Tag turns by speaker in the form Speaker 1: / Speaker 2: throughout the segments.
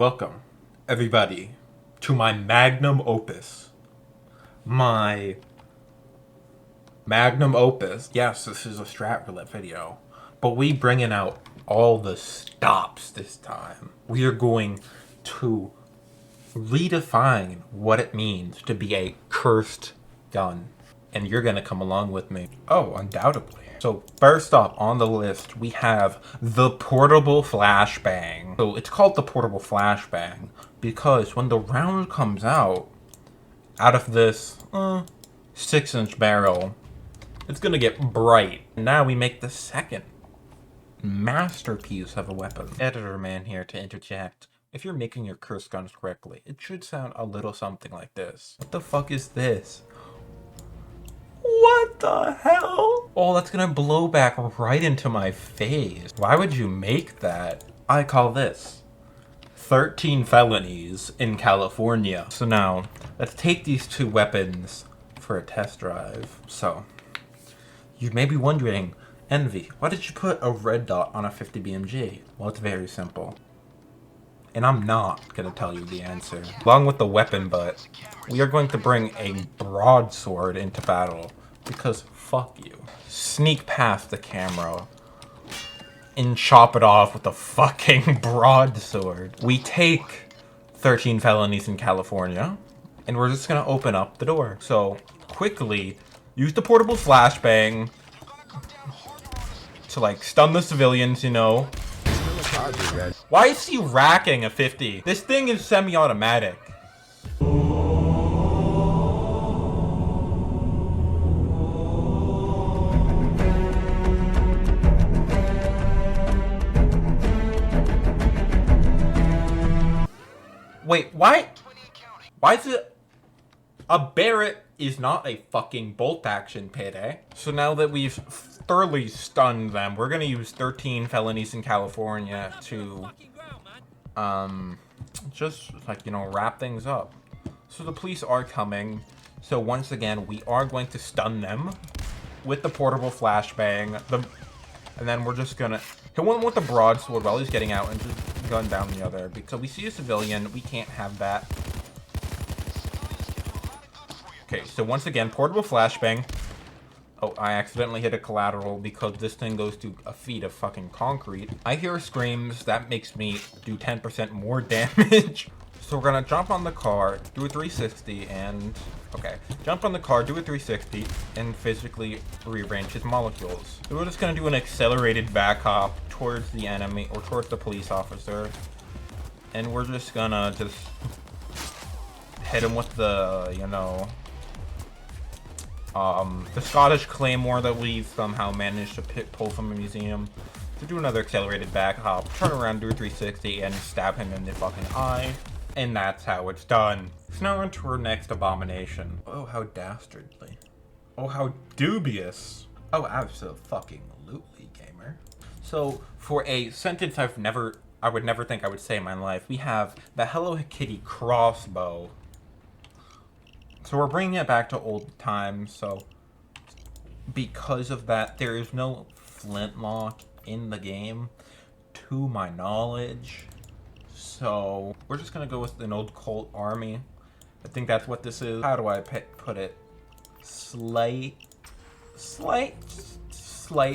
Speaker 1: Welcome, everybody, to my magnum opus. My magnum opus. Yes, this is a strat roulette video, but we bringing out all the stops this time. We are going to redefine what it means to be a cursed gun, and you're gonna come along with me. Oh, undoubtedly. So first up on the list, we have the portable flashbang. So it's called the portable flashbang because when the round comes out of this 6-inch barrel, it's gonna get bright. Now we make the second masterpiece of a weapon. Editor man here to interject. If you're making your cursed guns correctly, it should sound a little something like this. What the fuck is this? What the hell? Oh, that's gonna blow back right into my face. Why would you make that? I call this 13 felonies in California. So now, let's take these two weapons for a test drive. So, you may be wondering, Envy, why did you put a red dot on a 50 BMG? Well, it's very simple. And I'm not gonna tell you the answer. Along with the weapon butt, we are going to bring a broadsword into battle. Because fuck you. Sneak past the camera and chop it off with a fucking broadsword. We take 13 felonies in California, and we're just gonna open up the door. So, quickly, use the portable flashbang to, like, stun the civilians, you know. Why is he racking a 50? This thing is semi-automatic. Wait, why is it... A Barrett is not a fucking bolt action Payday. So now that we've thoroughly stunned them, we're gonna use 13 felonies in California to, just, like, you know, wrap things up. So the police are coming. So once again, we are going to stun them with the portable flashbang. And then we're just gonna hit one with the broadsword while he's getting out and just gun down the other. Because we see a civilian, we can't have that. Okay, so once again, portable flashbang. Oh, I accidentally hit a collateral because this thing goes to a feet of fucking concrete. I hear screams, that makes me do 10% more damage. So we're gonna jump on the car, do a 360, and... Okay, jump on the car, do a 360, and physically rearrange his molecules. So we're just gonna do an accelerated back hop towards the enemy, or towards the police officer. And we're just gonna hit him with the, you know... the Scottish Claymore that we somehow managed to pull from a museum. To do another accelerated back hop, turn around, do a 360, and stab him in the fucking eye. And that's how it's done. So now on to our next abomination. Oh, how dastardly. Oh, how dubious. Oh, absolutely, gamer. So, for a sentence I would never think I would say in my life, we have the Hello Kitty crossbow. So we're bringing it back to old times, so because of that, there is no flintlock in the game, to my knowledge. So we're just gonna go with an old Colt Army. I think that's what this is. How do I put it? Slight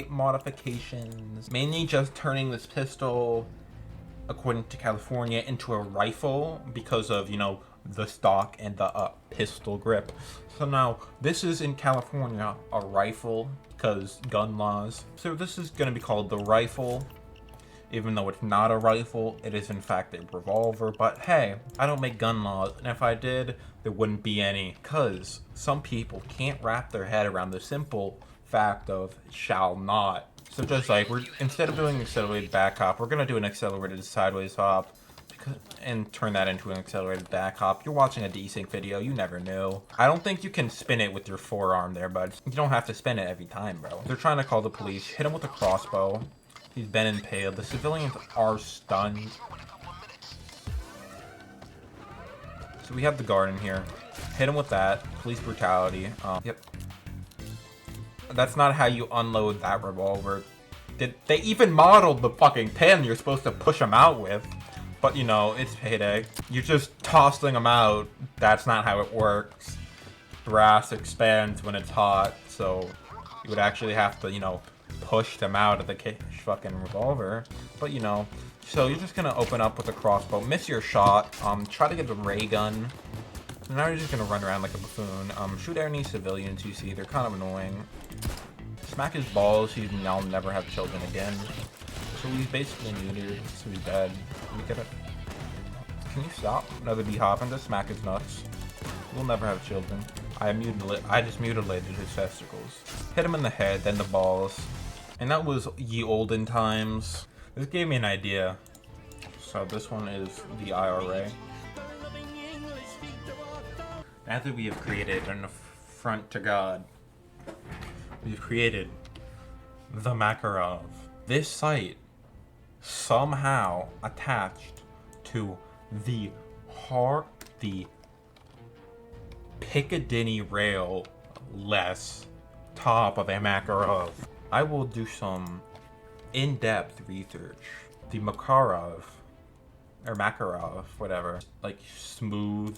Speaker 1: modifications. Mainly just turning this pistol, according to California, into a rifle because of, you know, the stock and the pistol grip. So now this is in California a rifle because gun laws. So this is going to be called the rifle. Even though it's not a rifle, it is in fact a revolver. But hey, I don't make gun laws, and if I did, there wouldn't be any. Because some people can't wrap their head around the simple fact of shall not. So just like, instead of doing accelerated back hop, we're going to do an accelerated sideways hop. And turn that into an accelerated back hop. You're watching a desync video, you never knew. I don't think you can spin it with your forearm there, bud. You don't have to spin it every time, bro. They're trying to call the police. Hit him with a crossbow. He's been impaled. The civilians are stunned. So we have the guard in here. Hit him with that. Police brutality. Yep. That's not how you unload that revolver. They even modeled the fucking pin you're supposed to push him out with. But, you know, it's Payday. You're just tossing them out. That's not how it works. Brass expands when it's hot, so you would actually have to, you know, push them out of the fucking revolver. But, you know, so you're just gonna open up with a crossbow, miss your shot, try to get the ray gun. And now you're just gonna run around like a buffoon. Shoot any civilians you see, they're kind of annoying. Smack his balls, he's now never have children again. So he's basically neutered, so he's dead. Let me get it. Can you stop? Another beehop and just smack his nuts. We'll never have children. I just mutilated his testicles. Hit him in the head, then the balls. And that was ye olden times. This gave me an idea. So this one is the IRA. Now that we have created an affront to God, we've created the Makarov. This site somehow attached to the Piccadilly rail less top of a Makarov. I will do some in-depth research. The Makarov, or Makarov, whatever, like smooth.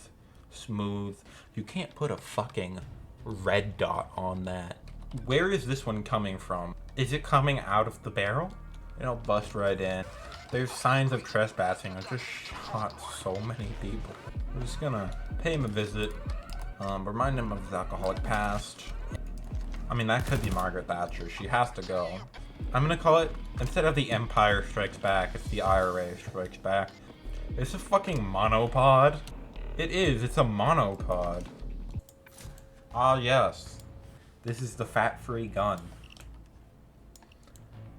Speaker 1: You can't put a fucking red dot on that. Where is this one coming from? Is it coming out of the barrel? It'll bust right in. There's signs of trespassing. I just shot so many people. I'm just gonna pay him a visit. Remind him of his alcoholic past. I mean, that could be Margaret Thatcher. She has to go. I'm gonna call it, instead of the Empire Strikes Back, it's the IRA Strikes Back. It's a fucking monopod. It is. It's a monopod. Ah, yes. This is the fat-free gun.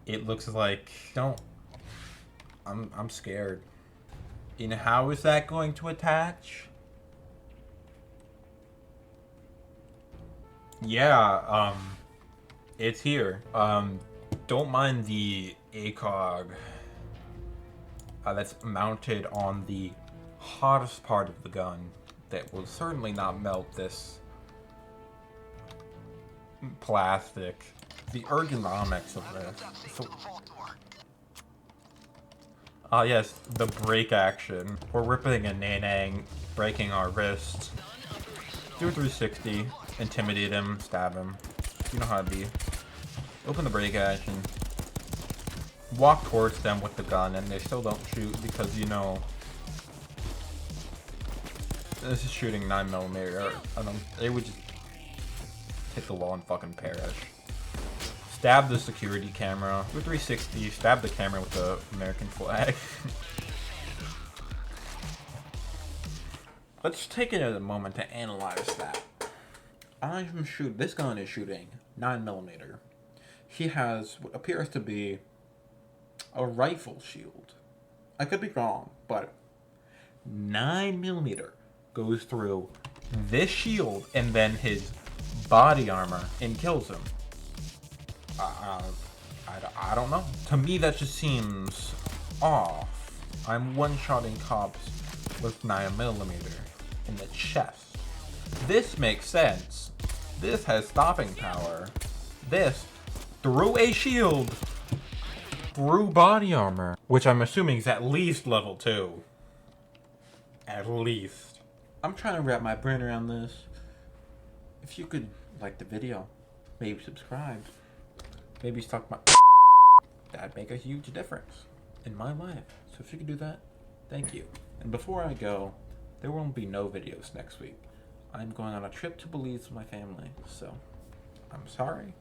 Speaker 1: It looks like... I'm scared. And how is that going to attach? Yeah, it's here. Don't mind the ACOG that's mounted on the hottest part of the gun that will certainly not melt this plastic. The ergonomics of this. So, yes, the break action. We're ripping a nanang, breaking our wrists. Do a 360, intimidate him, stab him. You know how to be. Open the break action. Walk towards them with the gun, and they still don't shoot because, you know, this is shooting 9mm. They would just hit the wall and fucking perish. Stab the security camera. Do a 360, stab the camera with the American flag. Let's take it a moment to analyze that. This gun is shooting 9mm. He has what appears to be a rifle shield. I could be wrong, but 9mm goes through this shield and then his body armor and kills him. I don't know. To me, that just seems off. I'm one-shotting cops with 9mm in the chest. This makes sense. This has stopping power. This, through a shield, through body armor, which I'm assuming is at least level 2. At least. I'm trying to wrap my brain around this. If you could like the video, maybe subscribe, maybe talk my that'd make a huge difference in my life. So if you could do that, thank you. And before I go, there won't be no videos next week. I'm going on a trip to Belize with my family, so I'm sorry.